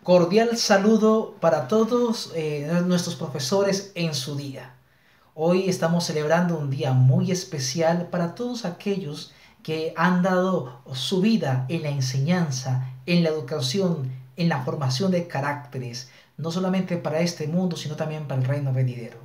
Cordial saludo para todos nuestros profesores en su día. Hoy estamos celebrando un día muy especial para todos aquellos que han dado su vida en la enseñanza, en la educación, en la formación de caracteres, no solamente para este mundo, sino también para el reino venidero.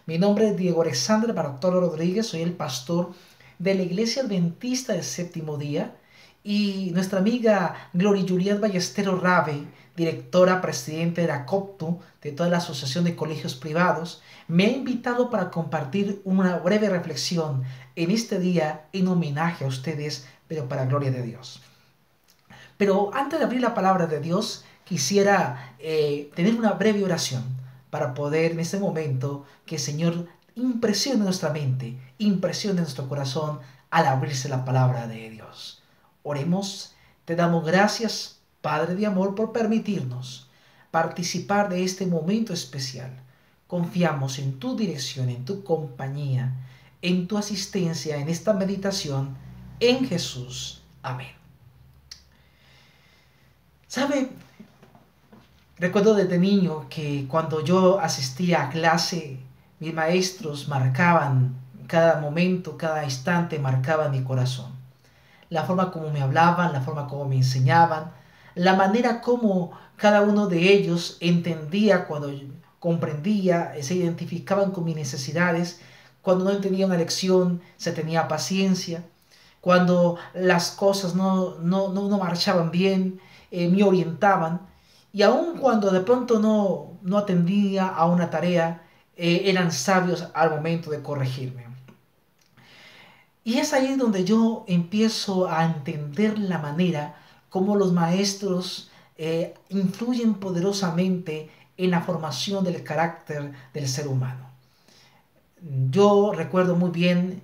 Mi nombre es Diego Alexander Bartolo Rodríguez, soy el pastor de la Iglesia Adventista del Séptimo Día, y nuestra amiga Gloria Juliet Ballestero Rabe, directora presidente de la COPTU, de toda la Asociación de Colegios Privados, me ha invitado para compartir una breve reflexión en este día en homenaje a ustedes, pero para gloria de Dios. Pero antes de abrir la palabra de Dios, quisiera tener una breve oración para poder en este momento que el Señor impresione nuestra mente, impresione nuestro corazón al abrirse la palabra de Dios. Oremos, te damos gracias, Padre de amor, por permitirnos participar de este momento especial. Confiamos en tu dirección, en tu compañía, en tu asistencia en esta meditación, en Jesús. Amén. ¿Sabe? Recuerdo desde niño que cuando yo asistía a clase, mis maestros marcaban cada momento, cada instante, marcaban mi corazón. La forma como me hablaban, la forma como me enseñaban, la manera como cada uno de ellos entendía cuando comprendía, se identificaban con mis necesidades. Cuando no entendía una lección, se tenía paciencia. Cuando las cosas no marchaban bien, me orientaban. Y aun cuando de pronto no atendía a una tarea, eran sabios al momento de corregirme. Y es ahí donde yo empiezo a entender la manera como los maestros influyen poderosamente en la formación del carácter del ser humano. Yo recuerdo muy bien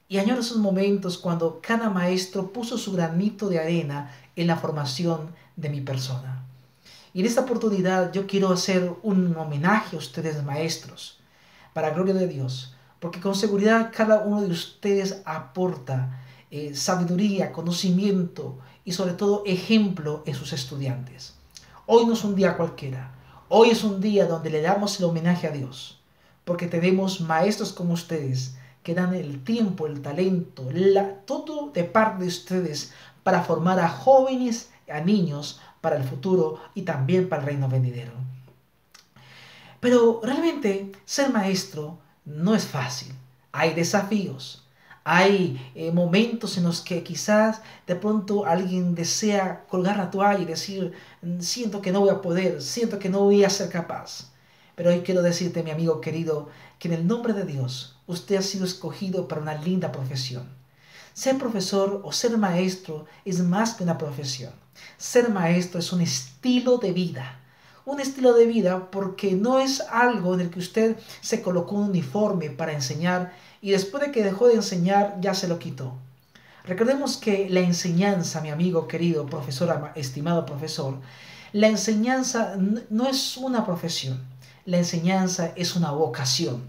y añoro esos momentos cuando cada maestro puso su granito de arena en la formación de mi persona. Y en esta oportunidad yo quiero hacer un homenaje a ustedes maestros, para gloria de Dios, porque con seguridad cada uno de ustedes aporta sabiduría, conocimiento y sobre todo ejemplo en sus estudiantes. Hoy no es un día cualquiera, hoy es un día donde le damos el homenaje a Dios, porque tenemos maestros como ustedes que dan el tiempo, el talento, todo de parte de ustedes para formar a jóvenes, a niños, para el futuro y también para el reino venidero. Pero realmente ser maestro no es fácil. Hay desafíos. Hay momentos en los que quizás de pronto alguien desea colgar la toalla y decir, siento que no voy a poder, siento que no voy a ser capaz. Pero hoy quiero decirte, mi amigo querido, que en el nombre de Dios usted ha sido escogido para una linda profesión. Ser profesor o ser maestro es más que una profesión. Ser maestro es un estilo de vida. Un estilo de vida porque no es algo en el que usted se colocó un uniforme para enseñar y después de que dejó de enseñar ya se lo quitó. Recordemos que la enseñanza, mi amigo querido profesor, estimado profesor, la enseñanza no es una profesión. La enseñanza es una vocación,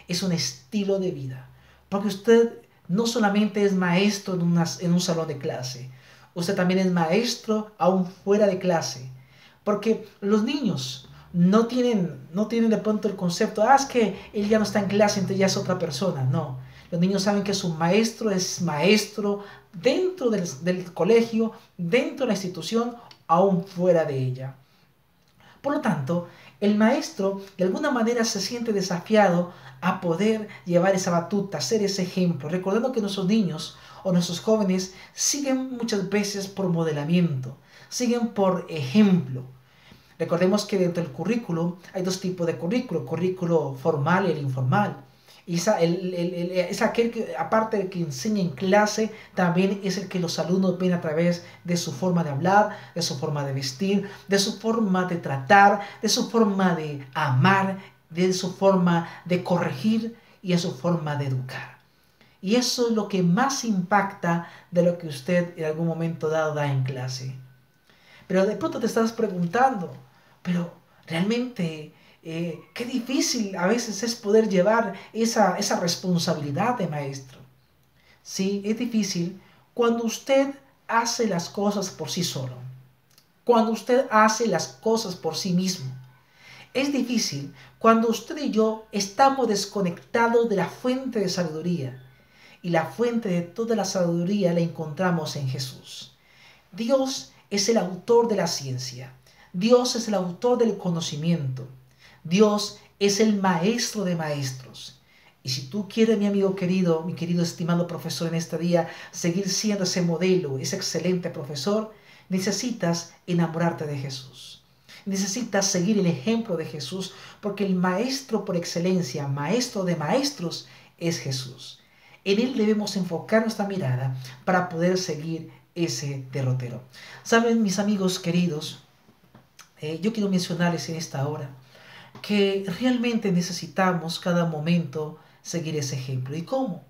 es un estilo de vida. Porque usted no solamente es maestro en un salón de clase, usted también es maestro aún fuera de clase. Porque los niños no tienen de pronto el concepto, es que él ya no está en clase, entonces ya es otra persona. No, los niños saben que su maestro es maestro dentro del colegio, dentro de la institución, aún fuera de ella. Por lo tanto, el maestro de alguna manera se siente desafiado a poder llevar esa batuta, ser ese ejemplo, recordando que nuestros niños o nuestros jóvenes siguen muchas veces por modelamiento, siguen por ejemplo. Recordemos que dentro del currículo hay dos tipos de currículo formal y el informal. Y es aquel que, aparte de que enseña en clase, también es el que los alumnos ven a través de su forma de hablar, de su forma de vestir, de su forma de tratar, de su forma de amar, de su forma de corregir y de su forma de educar. Y eso es lo que más impacta de lo que usted en algún momento dado da en clase. Pero de pronto te estás preguntando, pero realmente qué difícil a veces es poder llevar esa responsabilidad de maestro. Sí, es difícil cuando usted hace las cosas por sí solo. cuando usted hace las cosas por sí mismo. Es difícil cuando usted y yo estamos desconectados de la fuente de sabiduría. Y la fuente de toda la sabiduría la encontramos en Jesús. Dios es el autor de la ciencia. Dios es el autor del conocimiento. Dios es el maestro de maestros. Y si tú quieres, mi amigo querido, mi querido estimado profesor en este día, seguir siendo ese modelo, ese excelente profesor, necesitas enamorarte de Jesús. Necesitas seguir el ejemplo de Jesús, porque el maestro por excelencia, maestro de maestros, es Jesús. En Él debemos enfocar nuestra mirada para poder seguir ese derrotero. Saben, mis amigos queridos, yo quiero mencionarles en esta hora que realmente necesitamos cada momento seguir ese ejemplo. ¿Y cómo?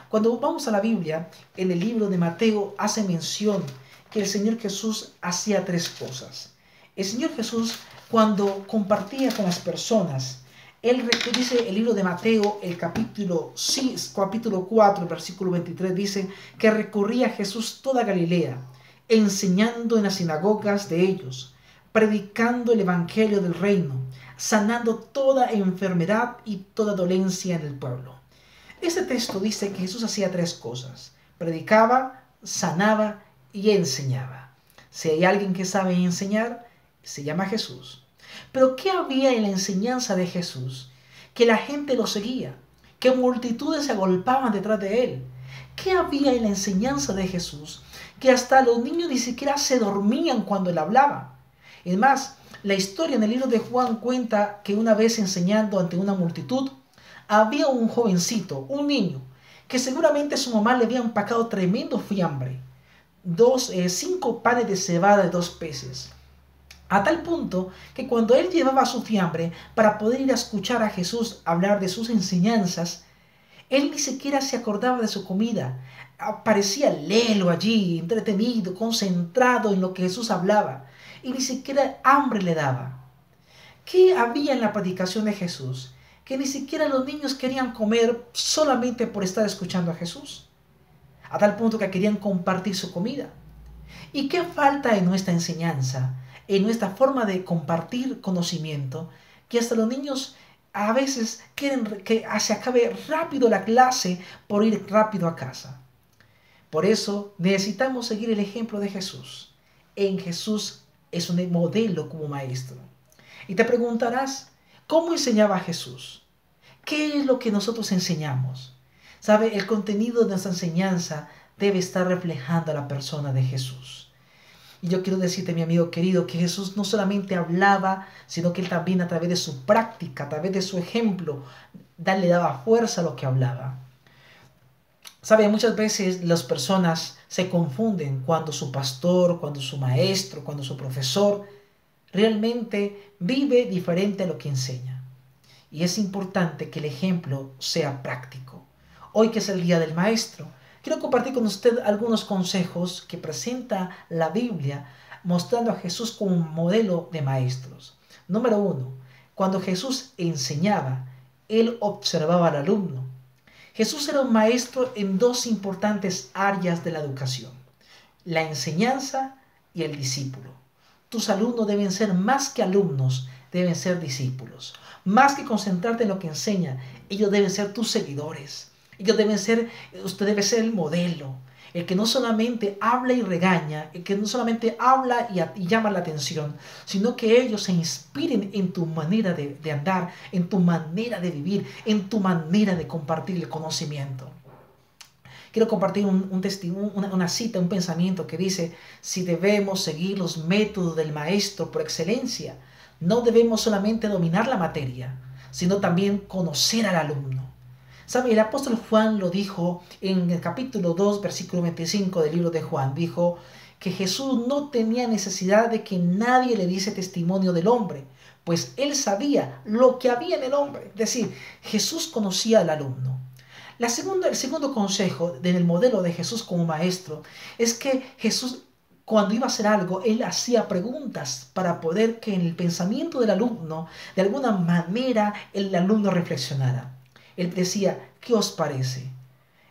Cuando vamos a la Biblia, en el libro de Mateo hace mención que el Señor Jesús hacía 3 cosas. El Señor Jesús, cuando compartía con las personas, Él dice el libro de Mateo, el capítulo 4, el versículo 23, dice que recorría Jesús toda Galilea, enseñando en las sinagogas de ellos, predicando el evangelio del reino, sanando toda enfermedad y toda dolencia en el pueblo. Este texto dice que Jesús hacía 3 cosas: predicaba, sanaba y enseñaba. Si hay alguien que sabe enseñar, se llama Jesús. Pero ¿qué había en la enseñanza de Jesús? Que la gente lo seguía, que multitudes se agolpaban detrás de él. ¿Qué había en la enseñanza de Jesús? Que hasta los niños ni siquiera se dormían cuando él hablaba. Es más, la historia en el libro de Juan cuenta que una vez enseñando ante una multitud, había un jovencito, un niño, que seguramente su mamá le había empacado tremendo fiambre. 5 panes de cebada de 2 peces. A tal punto que cuando él llevaba su fiambre para poder ir a escuchar a Jesús hablar de sus enseñanzas, él ni siquiera se acordaba de su comida. Parecía lelo allí, entretenido, concentrado en lo que Jesús hablaba, y ni siquiera hambre le daba. ¿Qué había en la predicación de Jesús? Que ni siquiera los niños querían comer solamente por estar escuchando a Jesús, a tal punto que querían compartir su comida. ¿Y qué falta en nuestra enseñanza, en nuestra forma de compartir conocimiento? Que hasta los niños a veces quieren que se acabe rápido la clase por ir rápido a casa. Por eso necesitamos seguir el ejemplo de Jesús. En Jesús es un modelo como maestro. Y te preguntarás, ¿cómo enseñaba Jesús? ¿Qué es lo que nosotros enseñamos? ¿Sabe? El contenido de nuestra enseñanza debe estar reflejando a la persona de Jesús. Y yo quiero decirte, mi amigo querido, que Jesús no solamente hablaba, sino que Él también a través de su práctica, a través de su ejemplo, le daba fuerza a lo que hablaba. ¿Sabe? Muchas veces las personas se confunden cuando su pastor, cuando su maestro, cuando su profesor realmente vive diferente a lo que enseña. Y es importante que el ejemplo sea práctico. Hoy, que es el Día del Maestro, quiero compartir con usted algunos consejos que presenta la Biblia mostrando a Jesús como un modelo de maestros. Número 1. Cuando Jesús enseñaba, Él observaba al alumno. Jesús era un maestro en 2 importantes áreas de la educación: la enseñanza y el discípulo. Tus alumnos deben ser más que alumnos, deben ser discípulos. Más que concentrarte en lo que enseña, ellos deben ser tus seguidores. Usted debe ser el modelo, el que no solamente habla y regaña, el que no solamente habla y llama la atención, sino que ellos se inspiren en tu manera de andar, en tu manera de vivir, en tu manera de compartir el conocimiento. Quiero compartir un testimonio, una cita, un pensamiento que dice: si debemos seguir los métodos del maestro por excelencia, no debemos solamente dominar la materia, sino también conocer al alumno. ¿Sabe? El apóstol Juan lo dijo en el capítulo 2, versículo 25 del libro de Juan. Dijo que Jesús no tenía necesidad de que nadie le diese testimonio del hombre, pues él sabía lo que había en el hombre. Es decir, Jesús conocía al alumno. El segundo consejo del modelo de Jesús como maestro es que Jesús, cuando iba a hacer algo, él hacía preguntas para poder que en el pensamiento del alumno, de alguna manera, el alumno reflexionara. Él decía: ¿qué os parece?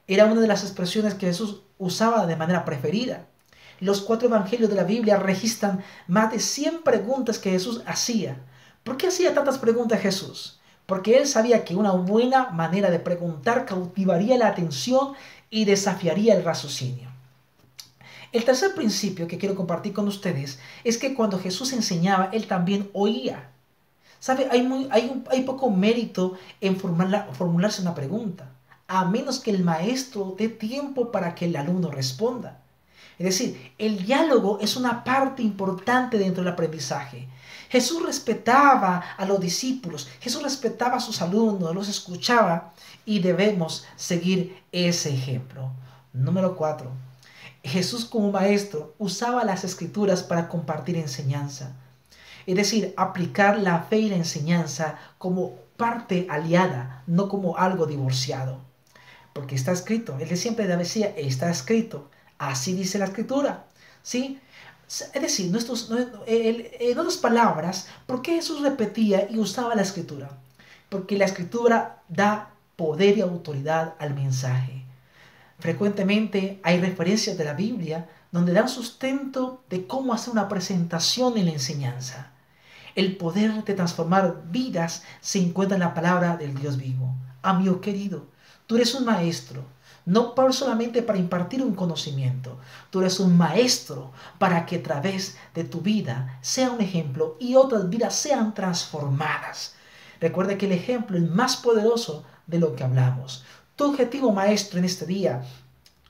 Era una de las expresiones que Jesús usaba de manera preferida. Los 4 evangelios de la Biblia registran más de 100 preguntas que Jesús hacía. ¿Por qué hacía tantas preguntas Jesús? Porque él sabía que una buena manera de preguntar cautivaría la atención y desafiaría el raciocinio. El tercer principio que quiero compartir con ustedes es que cuando Jesús enseñaba, él también oía. ¿Sabe? Hay poco mérito en formularse una pregunta, a menos que el maestro dé tiempo para que el alumno responda. Es decir, el diálogo es una parte importante dentro del aprendizaje. Jesús respetaba a los discípulos, Jesús respetaba a sus alumnos, los escuchaba y debemos seguir ese ejemplo. Número 4. Jesús como maestro usaba las escrituras para compartir enseñanza. Es decir, aplicar la fe y la enseñanza como parte aliada, no como algo divorciado. Porque está escrito, él siempre decía, está escrito, así dice la escritura. ¿Sí? Es decir, en otras palabras, ¿por qué Jesús repetía y usaba la escritura? Porque la escritura da poder y autoridad al mensaje. Frecuentemente hay referencias de la Biblia donde dan sustento de cómo hacer una presentación en la enseñanza. El poder de transformar vidas se encuentra en la palabra del Dios vivo. Amigo querido, tú eres un maestro, no solamente para impartir un conocimiento, tú eres un maestro para que a través de tu vida sea un ejemplo y otras vidas sean transformadas. Recuerda que el ejemplo es más poderoso de lo que hablamos. Tu objetivo, maestro, en este día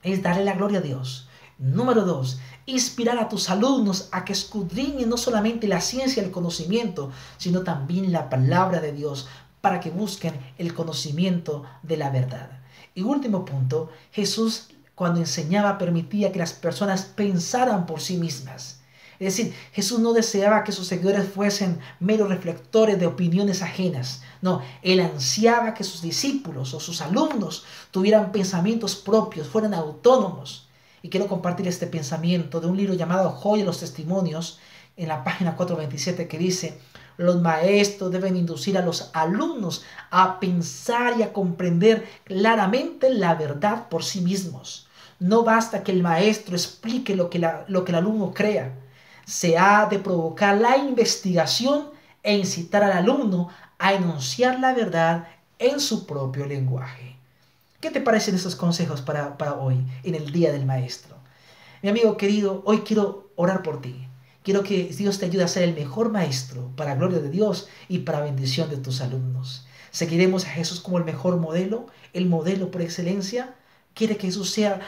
es darle la gloria a Dios. Número 2, inspirar a tus alumnos a que escudriñen no solamente la ciencia y el conocimiento, sino también la palabra de Dios para que busquen el conocimiento de la verdad. Y último punto, Jesús cuando enseñaba permitía que las personas pensaran por sí mismas. Es decir, Jesús no deseaba que sus seguidores fuesen meros reflectores de opiniones ajenas. No, él ansiaba que sus discípulos o sus alumnos tuvieran pensamientos propios, fueran autónomos. Y quiero compartir este pensamiento de un libro llamado Joya de los Testimonios, en la página 427, que dice: los maestros deben inducir a los alumnos a pensar y a comprender claramente la verdad por sí mismos. No basta que el maestro explique lo que el alumno crea. Se ha de provocar la investigación e incitar al alumno a enunciar la verdad en su propio lenguaje. ¿Qué te parecen estos consejos para hoy, en el Día del Maestro? Mi amigo querido, hoy quiero orar por ti. Quiero que Dios te ayude a ser el mejor maestro para gloria de Dios y para bendición de tus alumnos. ¿Seguiremos a Jesús como el modelo por excelencia? ¿Quiere que Jesús sea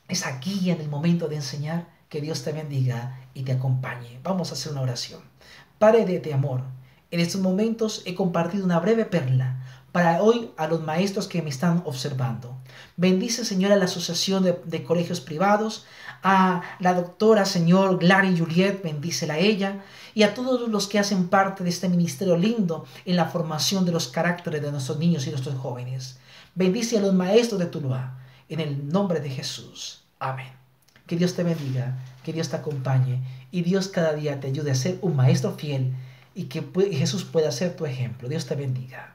esa guía en el momento de enseñar? Que Dios te bendiga y te acompañe. Vamos a hacer una oración. Padre de amor, en estos momentos he compartido una breve perla para hoy a los maestros que me están observando. Bendice, Señor, a la Asociación de Colegios Privados, a la doctora, Señor, Glary Juliet, bendícela a ella, y a todos los que hacen parte de este ministerio lindo en la formación de los caracteres de nuestros niños y nuestros jóvenes. Bendice a los maestros de Tuluá, en el nombre de Jesús. Amén. Que Dios te bendiga, que Dios te acompañe y Dios cada día te ayude a ser un maestro fiel y que Jesús pueda ser tu ejemplo. Dios te bendiga.